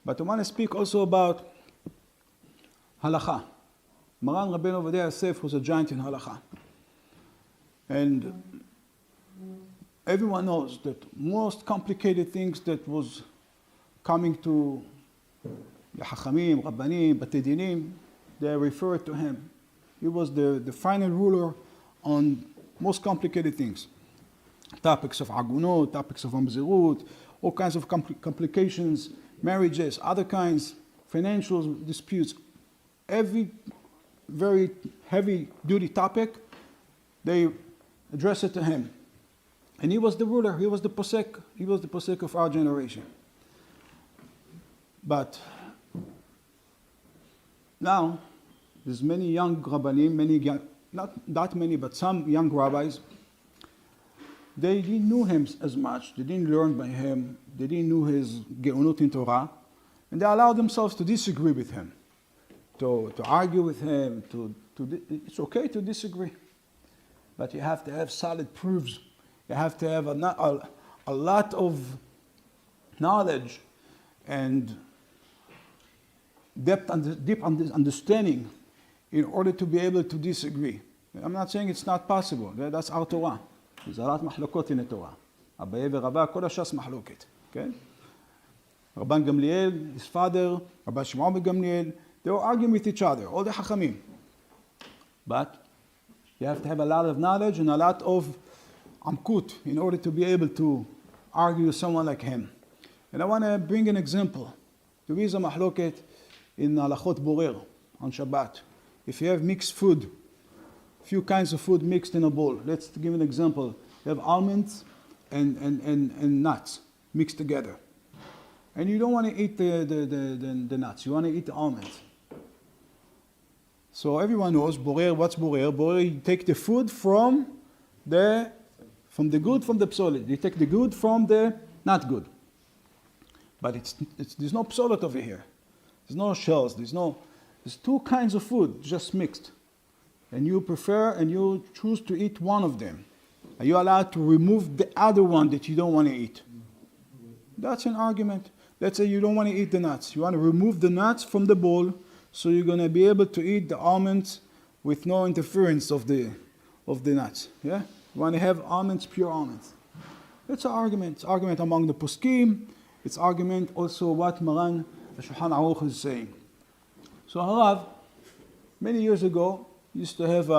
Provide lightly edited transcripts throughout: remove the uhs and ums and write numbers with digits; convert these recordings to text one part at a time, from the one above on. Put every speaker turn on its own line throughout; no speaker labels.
But I want to speak also about halakha. Maran Rav Ovadia Yosef was a giant in halakha. And everyone knows that most complicated things that was coming to Hachamim, Rabbanim, Batei Dinim, they referred to him. He was the final ruler on most complicated things. Topics of agunot, topics of mamzerut, all kinds of complications, marriages, other kinds, financial disputes. Every very heavy duty topic, they address it to him. And he was the ruler, he was the posek of our generation. But now, there's many young rabbanim, not that many, but some young rabbis. They didn't know him as much, they didn't learn by him, they didn't know his geonut in Torah, and they allowed themselves to disagree with him, to argue with him, it's okay to disagree, but you have to have solid proofs. You have to have a lot of knowledge and deep understanding in order to be able to disagree. I'm not saying it's not possible. That's our Torah. There's a lot of mahlokot in the Torah. Abaye v'Rava, kol hashas mahloket. Okay? Rabban Gamliel, his father, Rabbi Shimon ben Gamliel, they were arguing with each other, all the Hachamim. But you have to have a lot of knowledge and a lot of amkut in order to be able to argue with someone like him. And I want to bring an example. There is a mahloket in halachot borer on Shabbat. If you have mixed food, few kinds of food mixed in a bowl. Let's give an example. You have almonds and nuts mixed together. And you don't want to eat the nuts. You want to eat the almonds. So everyone knows borer. What's borer? Borer, you take the food from the good from the psolet. You take the good from the not good. But there's no psolet over here. There's no shells. There's two kinds of food just mixed. And you prefer and you choose to eat one of them. Are you allowed to remove the other one that you don't want to eat? That's an argument. Let's say you don't want to eat the nuts. You want to remove the nuts from the bowl, so you're going to be able to eat the almonds with no interference of the nuts. Yeah? You want to have almonds, pure almonds. It's an argument. It's argument among the poskim. It's argument also what Maran Shulchan Aruch is saying. So Harav, many years ago, used to have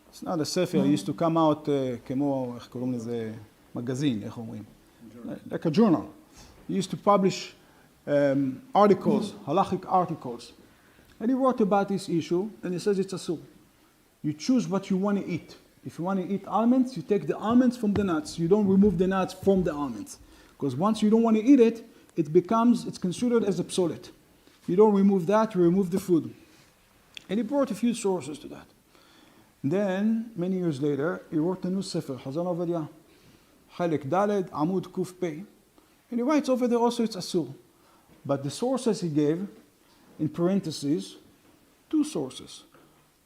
it's not a sefer, it used to come out כמו, איך קוראים לזה, magazine, איך אומרים? Like a journal. He used to publish articles, halachic articles. And he wrote about this issue, and he says it's asur. You choose what you want to eat. If you want to eat almonds, you take the almonds from the nuts. You don't remove the nuts from the almonds. Because once you don't want to eat it, it's considered as a psolet. You don't remove that, you remove the food. And he brought a few sources to that. And then, many years later, he wrote a new sefer, Rav Ovadia, Chelek Daled, Amud Kuf Pei. And he writes over there also it's asur. But the sources he gave, in parentheses, two sources.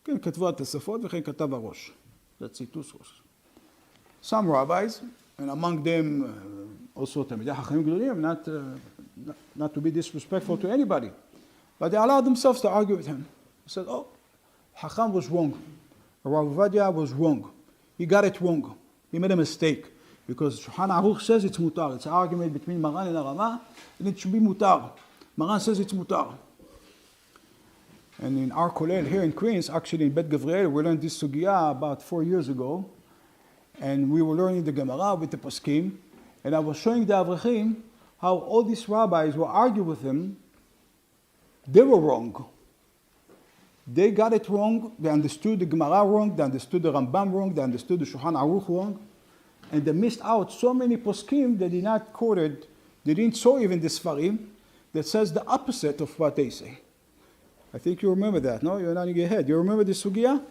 כן, כתבו התוספות וכן כתב הראש. That's it, two sources. Some rabbis, and among them also תלמידי חכמים גדולים, not to be disrespectful to anybody, but they allowed themselves to argue with him. He said, oh, Hacham was wrong. Rav Ovadia was wrong. He got it wrong. He made a mistake. Because Shulchan Aruch says it's mutar. It's an argument between Maran and Arama, and it should be mutar. Maran says it's mutar. And in our kollel here in Queens, actually in Bet Gavriel, we learned this sugya about 4 years ago. And we were learning the Gemara with the poskim. And I was showing the Avrechim how all these rabbis were arguing with him. They were wrong. They got it wrong. They understood the Gemara wrong. They understood the Rambam wrong. They understood the Shulchan Aruch wrong. And they missed out so many poskim that did not quoted, they didn't show even the Sfarim that says the opposite of what they say. I think you remember that, no? You're nodding your head. You remember the sugya?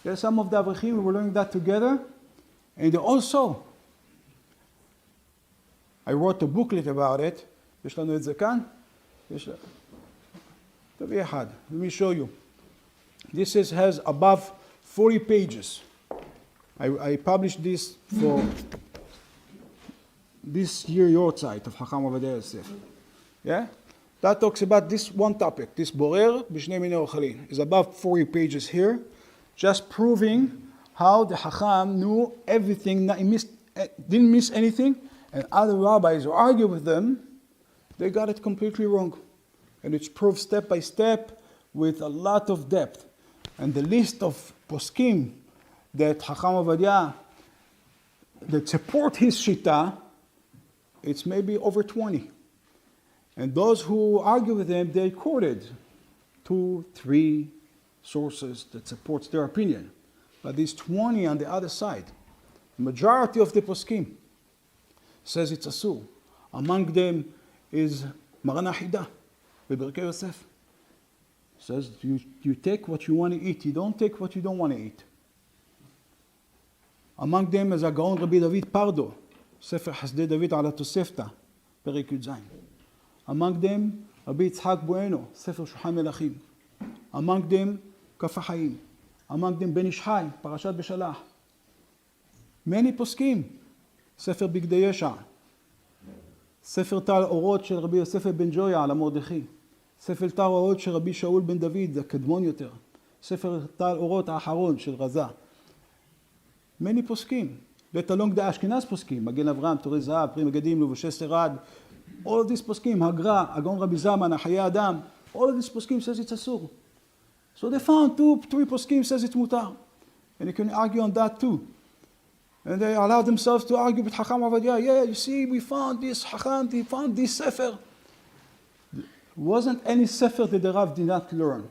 There's some of the Avrechim, we were learning that together. And they also, I wrote a booklet about it. יש לנו את זה כאן? תביא אחד. Let me show you. This has above 40 pages. I published this for this year Yortzeit of Chacham Ovadia Yosef. Yeah? That talks about this one topic, this borer b'shnei minei ochalin. It's about 40 pages here, just proving how the Chacham knew everything, didn't miss anything, and other rabbis who argue with them, they got it completely wrong. And it's proved step by step with a lot of depth. And the list of poskim that Chacham Ovadia, that support his shita, it's maybe over 20. And those who argue with him, they quoted 2, 3 sources that supports their opinion. But these 20 on the other side, the majority of the poskim says it's asur. Among them is Maran Ahida, Beberkei Yosef. Says you take what you want to eat, you don't take what you don't want to eat. Among them is הגאון רבי דוד פרדו, ספר חסדי דוד על התוספתא, פרק י"ז. Among them, Rabbi Yitzhak Bueno, ספר שולחן מלכים. Among them, כף החיים. Among them, בן איש חי, פרשת בשלח. Many פוסקים, ספר בגדי ישע. ספר טל אורות של רבי יוסף בן ג'ויה על המרדכי. ספר טל אורות של רבי שאול בן דוד, הקדמון יותר. ספר טל אורות האחרון של רזה. Many poskim. Let alone the Ashkenaz poskim. Magen Avraham, Torah Zahav, Pri Megadim, Luvoshe Serad. All of these poskim, Hagra, Agon Rabbi Zaman, Achaye Adam. All of these poskim says it's asur. So they found 2, 3 poskim says it's mutar. And you can argue on that too. And they allow themselves to argue with Chacham Ovadia. Yeah, you see, we found this Chacham, we found this sefer. Wasn't any sefer that the Rav did not learn.